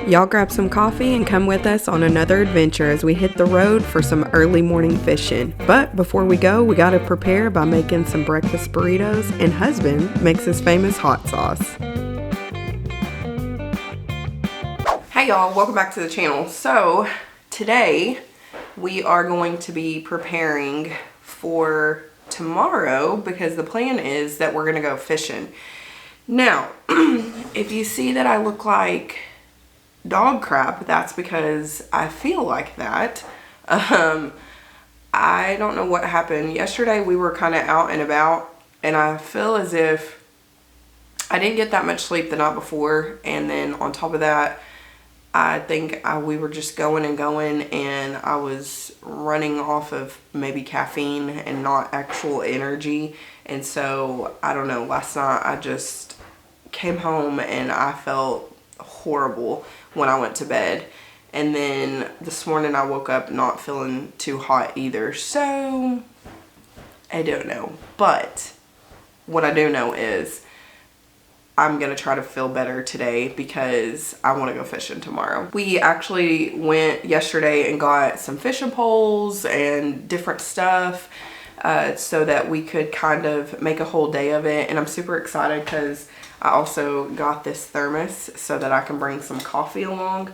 Y'all grab some coffee and come with us on another adventure as we hit the road for some early morning fishing. But before we go, we gotta prepare by making some breakfast burritos, and husband makes his famous hot sauce. Hey y'all, welcome back to the channel. So today we are going to be preparing for tomorrow because the plan is that we're gonna go fishing. Now, if you see that I look like dog crap, that's because I feel like that. I don't know what happened. Yesterday we were kind of out and about, and I feel as if I didn't get that much sleep the night before, and then on top of that, I think we were just going and going, and I was running off of maybe caffeine and not actual energy. And so, I don't know, last night I just came home and I felt horrible when I went to bed. And then this morning I woke up not feeling too hot either. So, I don't know. But what I do know is I'm going to try to feel better today because I want to go fishing tomorrow. We actually went yesterday and got some fishing poles and different stuff so that we could kind of make a whole day of it. And I'm super excited because I also got this thermos so that I can bring some coffee along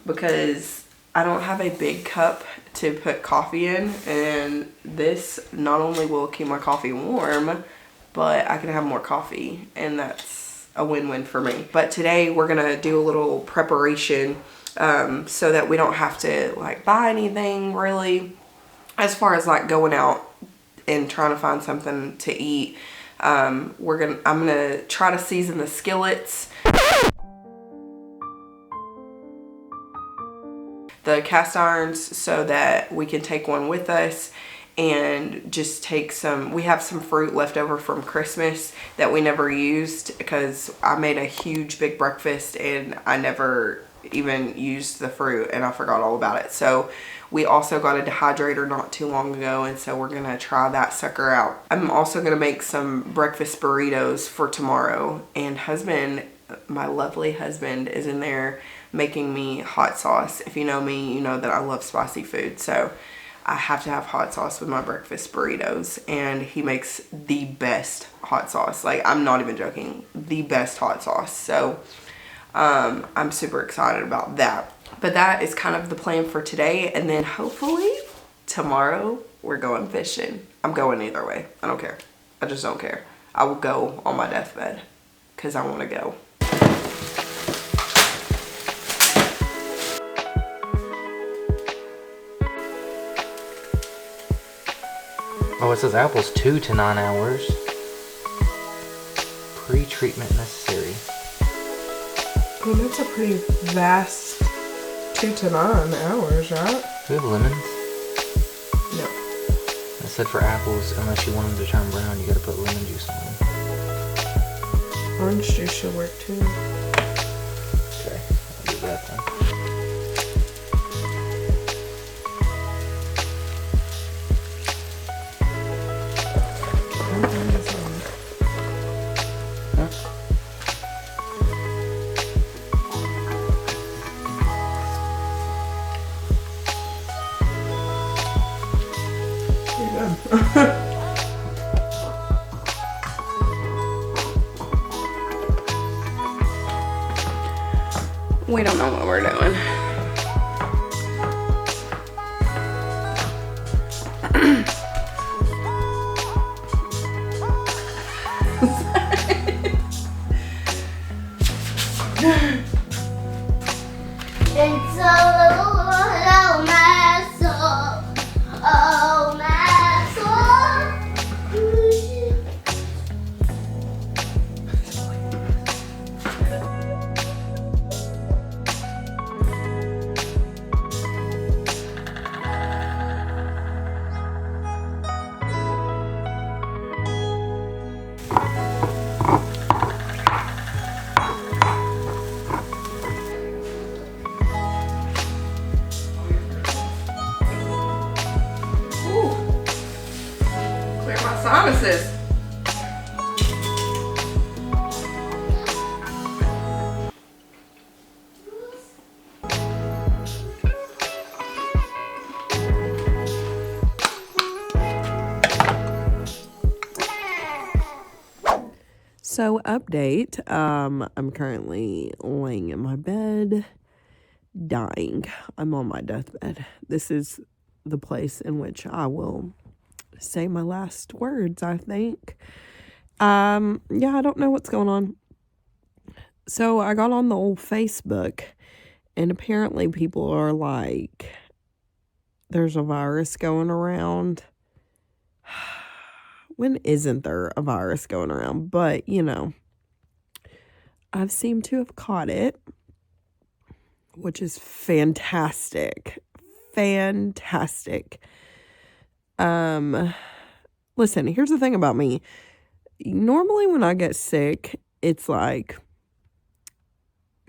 because I don't have a big cup to put coffee in, and this not only will keep my coffee warm, but I can have more coffee, and that's a win-win for me. But today we're gonna do a little preparation so that we don't have to like buy anything really as far as like going out and trying to find something to eat. I'm gonna try to season the skillets, the cast irons, so that we can take one with us and just take some. We have some fruit left over from Christmas that we never used because I made a huge big breakfast and I never even used the fruit and I forgot all about it. So we also got a dehydrator not too long ago, and so we're gonna try that sucker out. I'm also gonna make some breakfast burritos for tomorrow, and husband, my lovely husband, is in there making me hot sauce. If you know me, you know that I love spicy food, so I have to have hot sauce with my breakfast burritos, and he makes the best hot sauce. Like, I'm not even joking, the best hot sauce. So I'm super excited about that. But that is kind of the plan for today, and then hopefully tomorrow we're going fishing. I'm going either way. I don't care. I just don't care. I will go on my deathbed because I want to go. Oh, it says apples 2 to 9 hours. Pre-treatment necessary. Well, that's a pretty vast 2 to 9 hours, right? Do we have lemons? No. It said for apples, unless you want them to turn brown, you gotta put lemon juice on them. Orange juice should work too. Okay, I'll do that then. We don't know what we're doing. It's a little oh my soul, oh my soul. So update, I'm currently laying in my bed, dying. I'm on my deathbed. This is the place in which I will say my last words, I think. Yeah, I don't know what's going on. So I got on the old Facebook, and apparently people are like, there's a virus going around. When isn't there a virus going around? But, you know, I've seemed to have caught it, which is fantastic. Fantastic. Listen, here's the thing about me. Normally when I get sick, it's like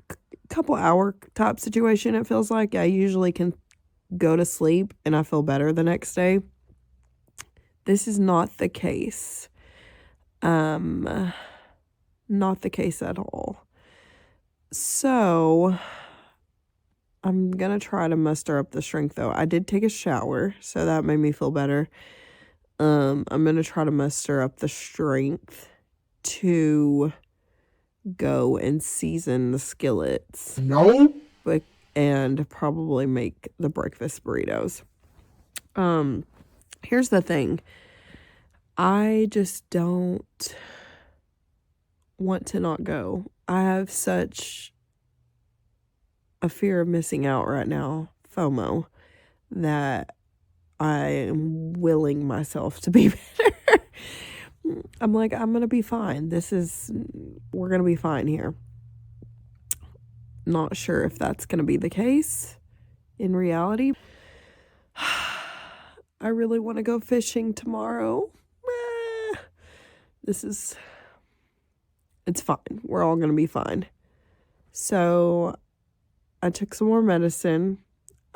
a couple hour type situation, it feels like. I usually can go to sleep and I feel better the next day. This is not the case. Not the case at all. So I'm gonna try to muster up the strength though. I did take a shower, so that made me feel better. I'm gonna try to muster up the strength to go and season the skillets. No. And probably make the breakfast burritos. Here's the thing. I just don't want to not go. I have such a fear of missing out right now, FOMO, that I am willing myself to be better. I'm like, I'm going to be fine. We're going to be fine here. Not sure if that's going to be the case in reality. I really want to go fishing tomorrow. It's fine. We're all going to be fine. So I took some more medicine.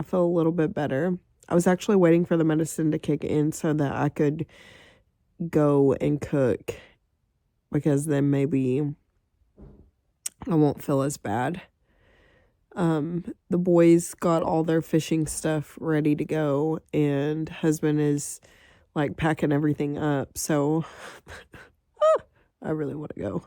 I feel a little bit better. I was actually waiting for the medicine to kick in so that I could go and cook, because then maybe I won't feel as bad. The boys got all their fishing stuff ready to go, and husband is like packing everything up, so I really want to go.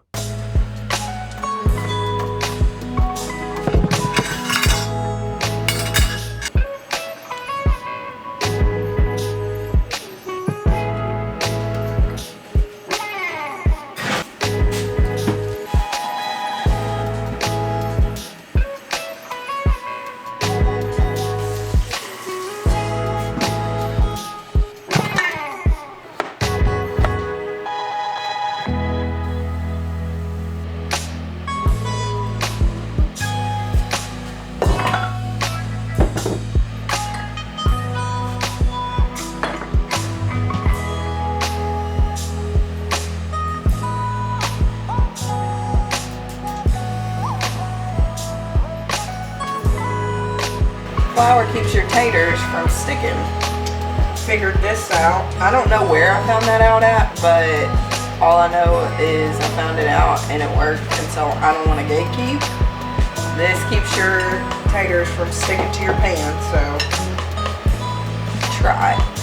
Flour keeps your taters from sticking. Figured this out. I don't know where I found that out at, but all I know is I found it out and it worked, and so I don't want to gatekeep. This keeps your taters from sticking to your pan, so try it.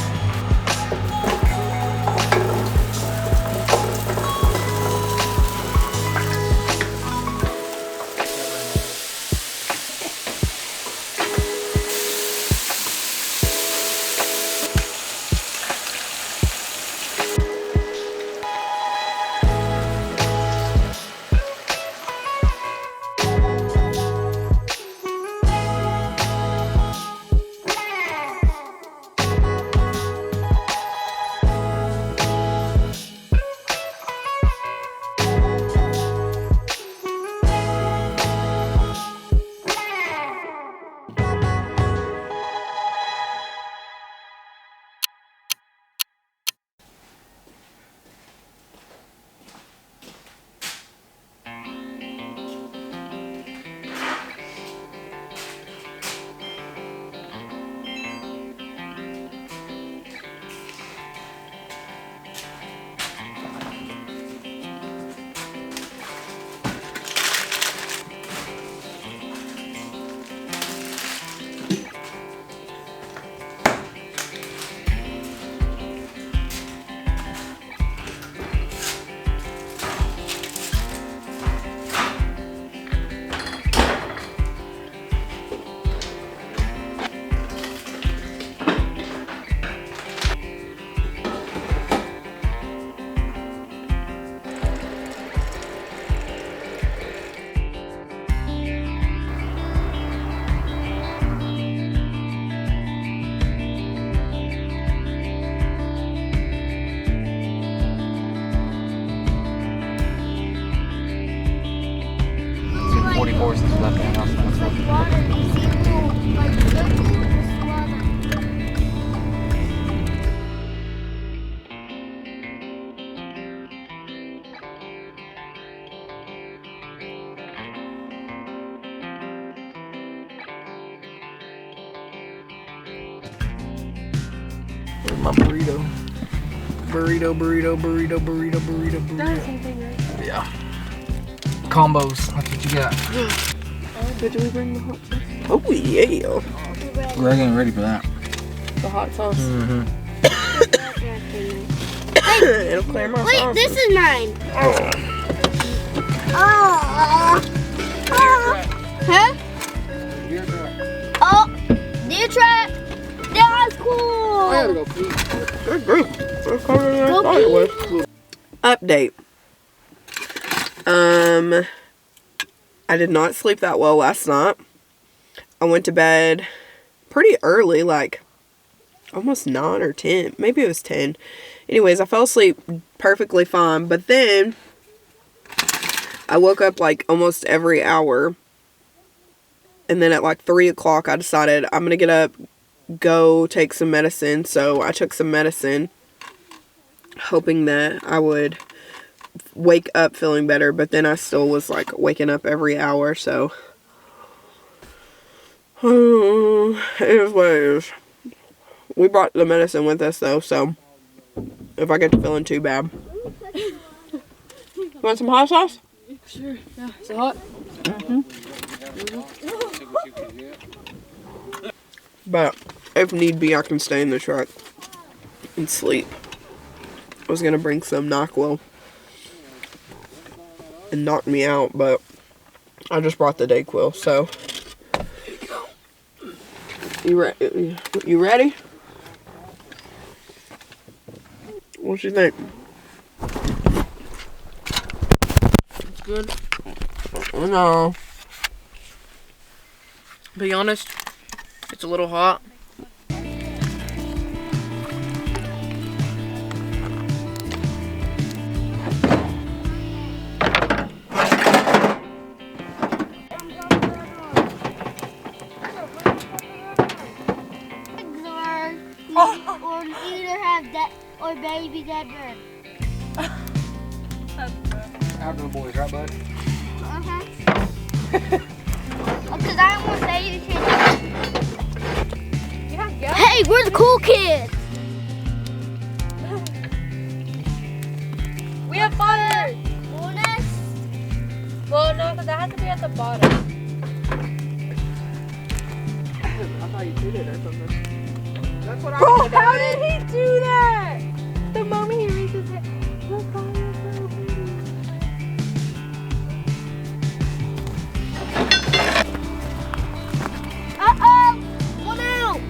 about that house. It's like water. You see little, like, ripples, just water. Where's my burrito? Yeah. Combos. That's what you got. Did we bring the hot sauce? Oh yeah. We're getting ready for that. The hot sauce. Mm-hmm. It'll clear my Wait, sauce. this is mine. Huh? Oh, deer trap. That's cool. Go pee. Update. I did not sleep that well last night. I went to bed pretty early, like almost 9 or 10. Maybe it was 10. Anyways, I fell asleep perfectly fine, but then I woke up like almost every hour. And then at like 3 o'clock, I decided I'm going to get up, go take some medicine. So I took some medicine, hoping that I would wake up feeling better, but then I still was like waking up every hour, so it is what it is. We brought the medicine with us though, so if I get to feeling too bad. You want some hot sauce? Sure, yeah. Is it hot? But if need be, I can stay in the truck and sleep. I was gonna bring some NyQuil and knock me out, but I just brought the Dayquil, so. You ready? What you think? It's good. No. Be honest, it's a little hot. Or either have that or baby that bird. Outdoor boys, right, bud? Because I don't want to say anything. Hey, we're the cool kids. We have fire! Bonus. Well, no, because that has to be at the bottom. I thought you did it or something. That's what I Bro, how did he do that? The moment he reaches it. The fire is so pretty. Uh-oh. One out.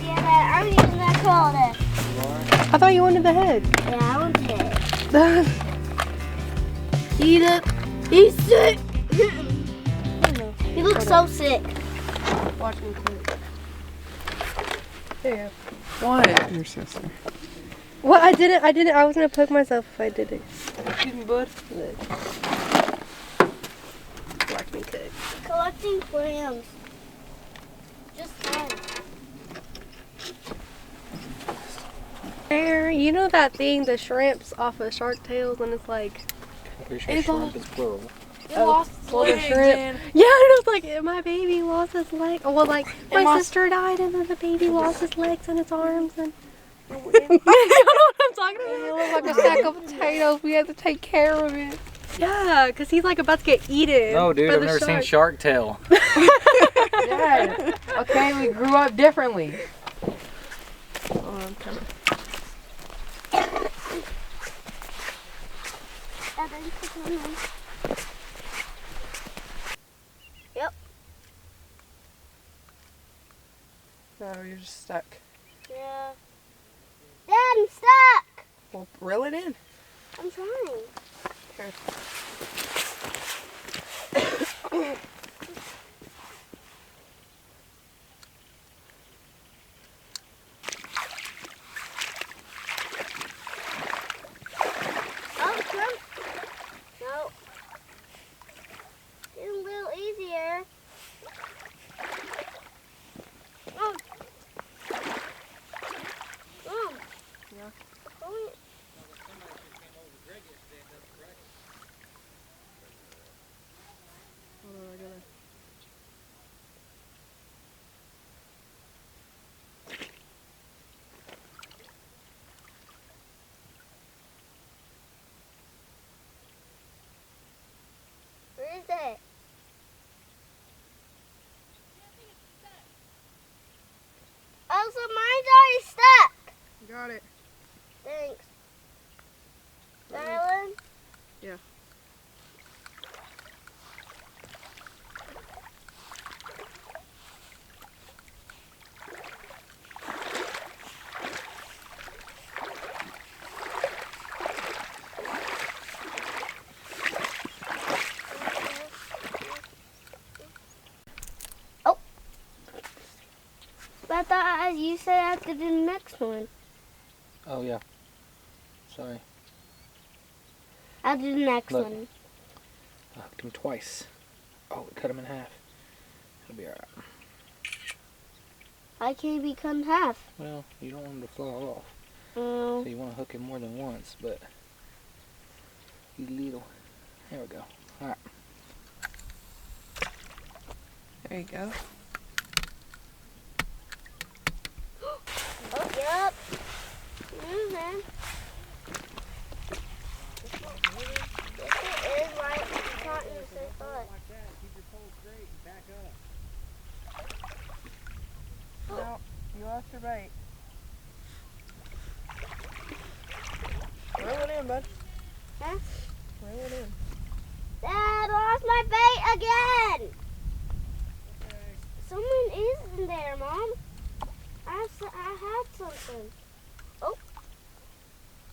Yeah, I'm using that claw there. I thought you wanted the head. Yeah, I want the head. He's sick. He looks so sick. Watch me cook. There. What? Your sister. What? I didn't. I was gonna poke myself if I did it. Excuse me, bud. Watch me cook. Collecting clams. Just fun. There, you know that thing, the shrimps off of Shark Tales, and it's like I'm pretty sure It's shrimp is plural. It lost its legs. shrimp. Yeah, and it was like, my baby lost his leg. Well, like, my my sister died, and then the baby lost his legs and its arms, and you know what I'm talking It about? looked like a sack of potatoes. We had to take care of it. Yeah, because he's like about to get eaten. No, dude, by I've the never seen shark. Shark Tale. Yeah. Okay, we grew up differently. I'm kind of. Yep. No, you're just stuck. Yeah. Dad, I'm stuck. Well, reel it in. I'm trying. Here. Oh, shrimp. No. Getting a little easier. Oh. Oh. Yeah. Oh. Where is it? Oh, so mine's already stuck. Got it. Thanks. Darling? Yeah. But I thought you said I have to do the next one. Oh, yeah. Sorry. I'll do the next Look. one. I hooked him twice. Oh, we cut him in half. It'll be alright. I can't be cut in half. Well, you don't want him to fly off. Oh. So you want to hook him more than once, but you little. There we go. Alright. There you go. Oh, yep. Moving. Yes, it is right. It's not in the same spot. No, you lost your bait. Reel it in, bud. Huh? Reel it in. Dad, lost my bait again. Someone is in there, Mom. I had something.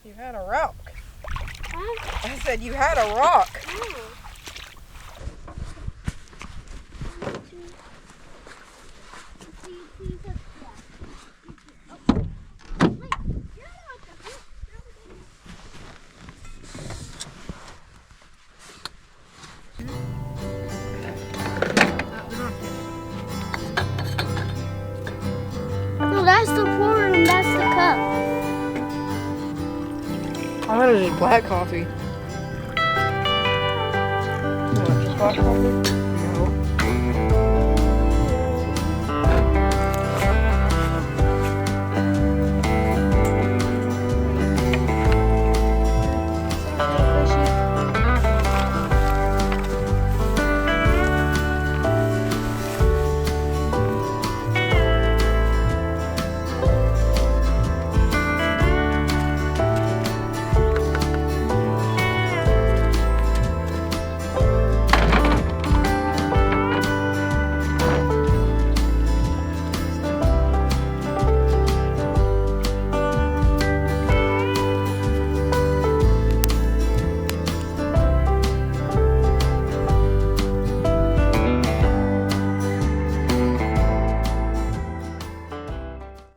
You had a rock. Huh? I said you had a rock. Oh. No, that's the pour and that's the cup. I thought it was just black coffee. You want just black coffee? No.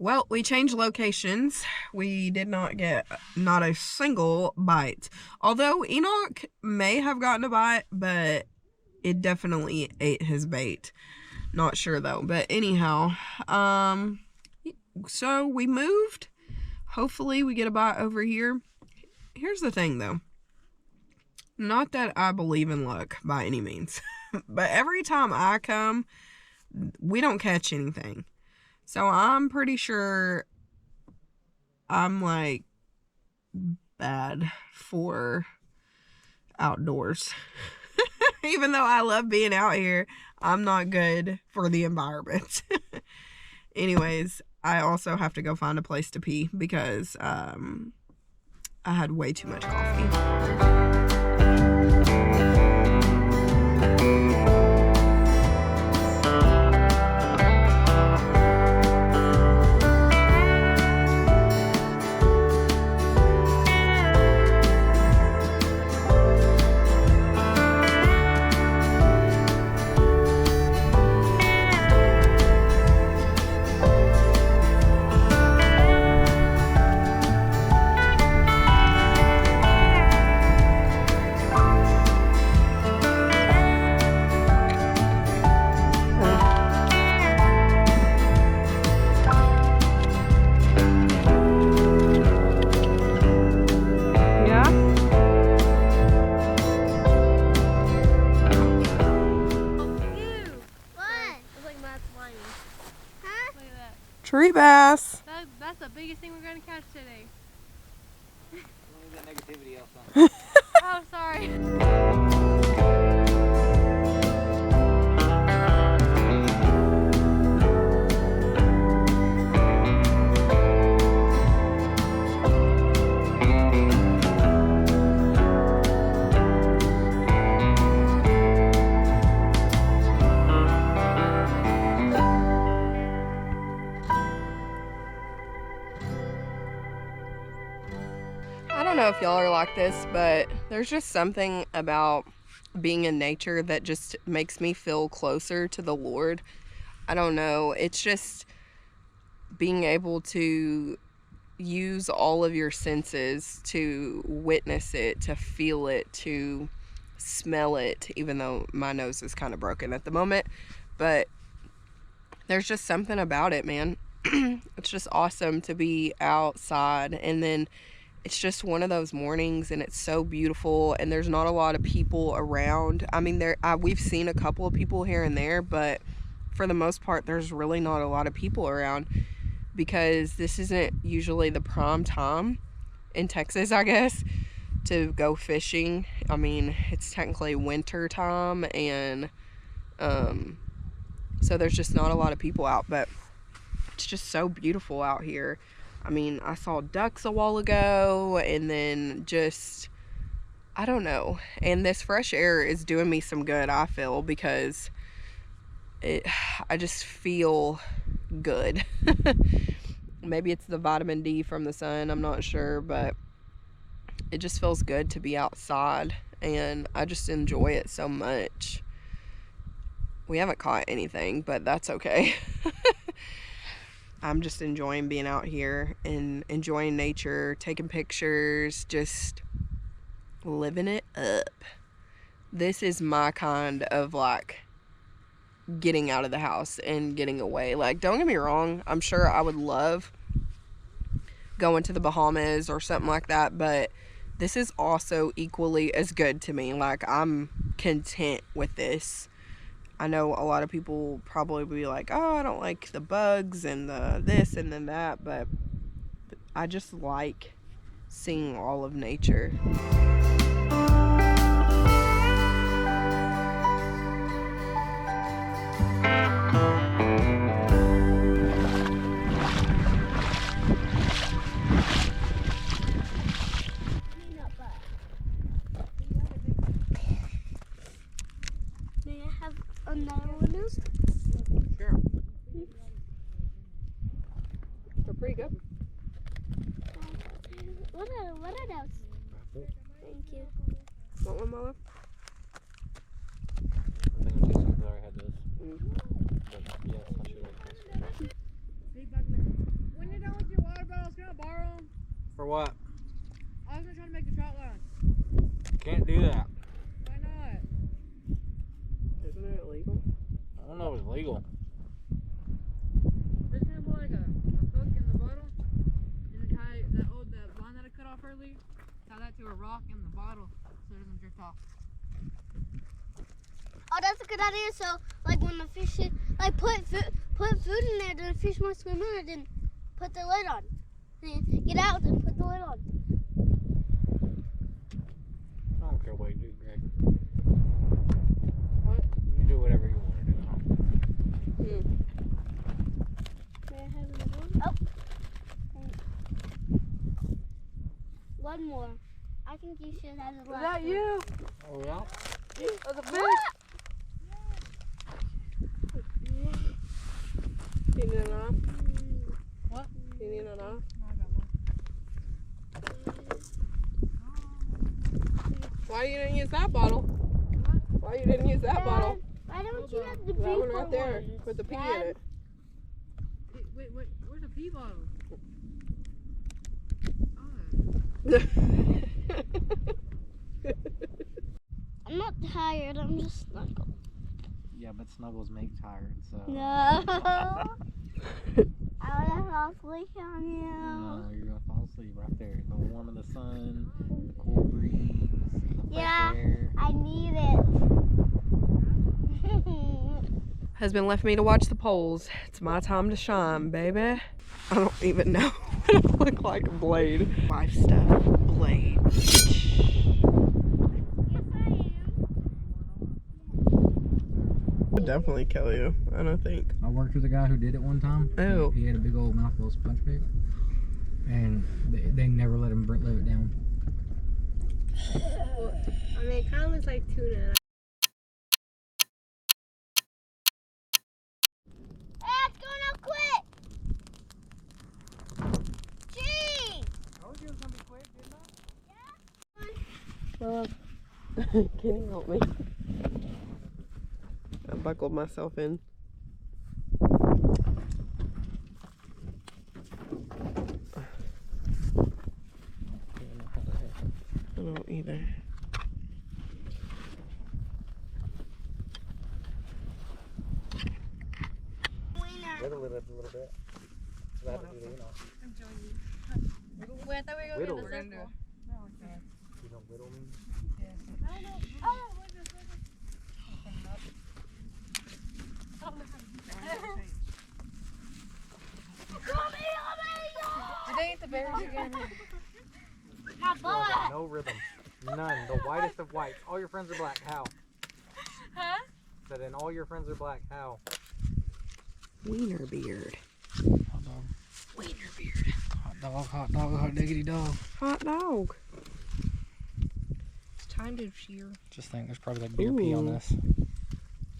Well, we changed locations. We did not get not a single bite. Although Enoch may have gotten a bite, but it definitely ate his bait. Not sure though. But anyhow, so we moved. Hopefully we get a bite over here. Here's the thing though. Not that I believe in luck by any means, but every time I come, we don't catch anything. So I'm pretty sure I'm like bad for outdoors. Even though I love being out here, I'm not good for the environment. Anyways, I also have to go find a place to pee because I had way too much coffee. Tree bass. That's the biggest thing we're gonna catch today. That negativity outside. Oh, sorry. I don't know if y'all are like this, but there's just something about being in nature that just makes me feel closer to the Lord. I don't know. It's just being able to use all of your senses to witness it, to feel it, to smell it, even though my nose is kind of broken at the moment. But there's just something about it, man. It's just awesome to be outside, and then it's just one of those mornings and it's so beautiful and there's not a lot of people around. I mean, we've seen a couple of people here and there, but for the most part there's really not a lot of people around because this isn't usually the prime time in Texas, I guess, to go fishing. I mean, it's technically winter time, and so there's just not a lot of people out, but it's just so beautiful out here. I mean, I saw ducks a while ago, and then just, I don't know. And this fresh air is doing me some good, I feel, because I just feel good. Maybe it's the vitamin D from the sun, I'm not sure, but it just feels good to be outside, and I just enjoy it so much. We haven't caught anything, but that's okay. I'm just enjoying being out here and enjoying nature, taking pictures, just living it up. This is my kind of like getting out of the house and getting away. Like, don't get me wrong, I'm sure I would love going to the Bahamas or something like that, but this is also equally as good to me. Like, I'm content with this. I know a lot of people probably be like, oh, I don't like the bugs and the this and then that, but I just like seeing all of nature. May I have another one now? Sure. They're pretty good. What are those? Thank you. Want one, Mama? I think I'm tasting because I already had those. But yes, I should have tasted. When you're done with your water bottles, can I borrow them? For what? I was gonna try to make a trout line. Can't do that. Why not? Isn't it illegal? I don't know if it's legal. Just gonna put like a hook in the bottle and then tie that line that I cut off earlier. Tie that to a rock in the bottle so it doesn't drift off. Oh, that's a good idea. So, like when the fish, like put food in there, then the fish won't swim in it. Then put the lid on. Then get out and put the lid on. I don't care what you do, Greg. What? You do whatever you want to do. May I have another one? Oh. One more. I think you should have the Was last that one. you? Oh, yeah? That was a fish. You need it off? What? You need it off? Why you didn't use that bottle? Why you didn't use that bottle? Why don't you have the That one bigger right there ones? with the pea in Dad? it. Wait, where's the pea bottle? I'm not tired. I'm just snuggled. Yeah, but snuggles make tired, so. No. I wanna fall asleep on you. No, you're gonna fall asleep right there. The warm of the sun, the cool breeze, the Yeah. fresh air. I need it. Husband left me to watch the polls. It's my time to shine, baby. I don't even know what I look like a blade. Life stuff, blade. Would definitely kill you, I don't think. I worked with a guy who did it one time. Oh. He had a big old mouthful of sponge bait, and they never let him live it down. I mean, it kind of looks like tuna. It's going out quick. Gee. Told you it was gonna be quick, didn't I? Well, can you help me? I buckled myself in. I don't either. Whittle it up a little bit. So that would do the, Wait, I thought we were Whittle. going to the circle. you know, whittle means? Did they eat the berries again? My butt. No rhythm. None. The whitest of whites. All your friends are black. How? Huh? Said, and all your friends are black. How? Wiener beard. Hot dog. Wiener beard. Hot dog, hot diggity dog. Hot dog. It's time to shear. Just think there's probably like deer pee on Ooh. this.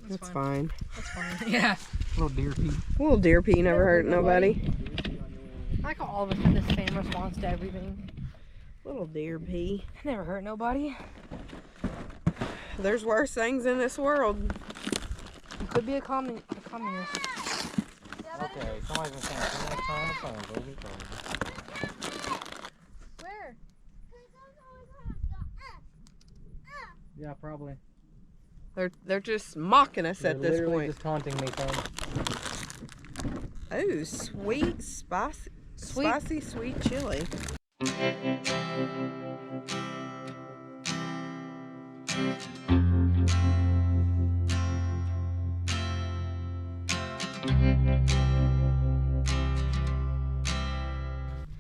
That's fine. That's fine. Yeah. Little deer pee. A little deer pee never hurt nobody. I like how all of us have the same response to everything. Little deer pee. Never hurt nobody. There's worse things in this world. You could be a communist. Okay, somebody's been saying too much time on the phone. Go be crazy. Where? Yeah, probably. They're just mocking us at They're this literally point. just taunting me, son. Oh, sweet, spicy, sweet chili.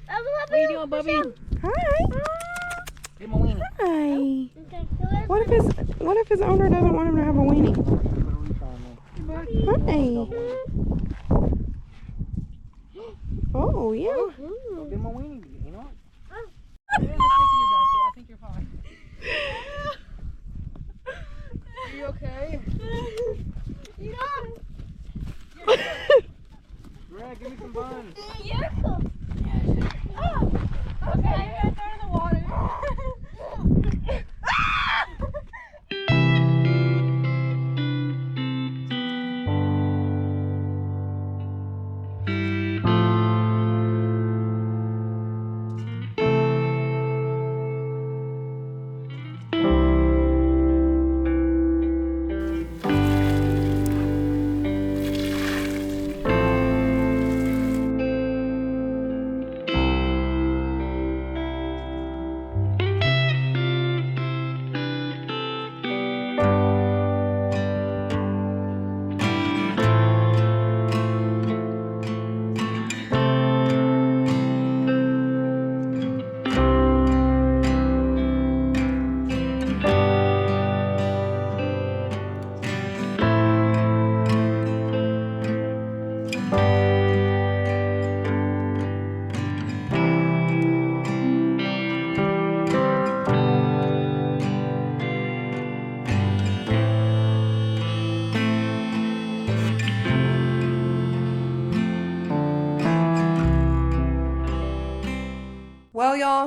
What are you doing, Bubby? Hi. Give him a weenie. Hi. What if his owner doesn't want him to have a weenie? Hi. Oh yeah. Give him a weenie, you know? There's a stick in your back, but I think you're fine. Are you okay? Greg, give me some buns. You're cool. Okay, I throw it in the water.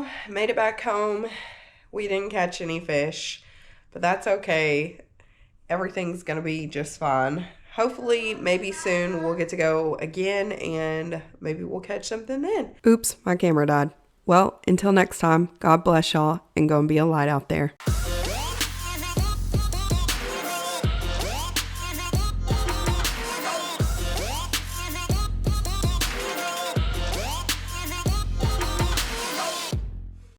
Well, made it back home. We didn't catch any fish, but that's okay. Everything's gonna be just fine. Hopefully, maybe soon we'll get to go again and maybe we'll catch something then. Oops, my camera died. Well, until next time, God bless y'all and go and be a light out there.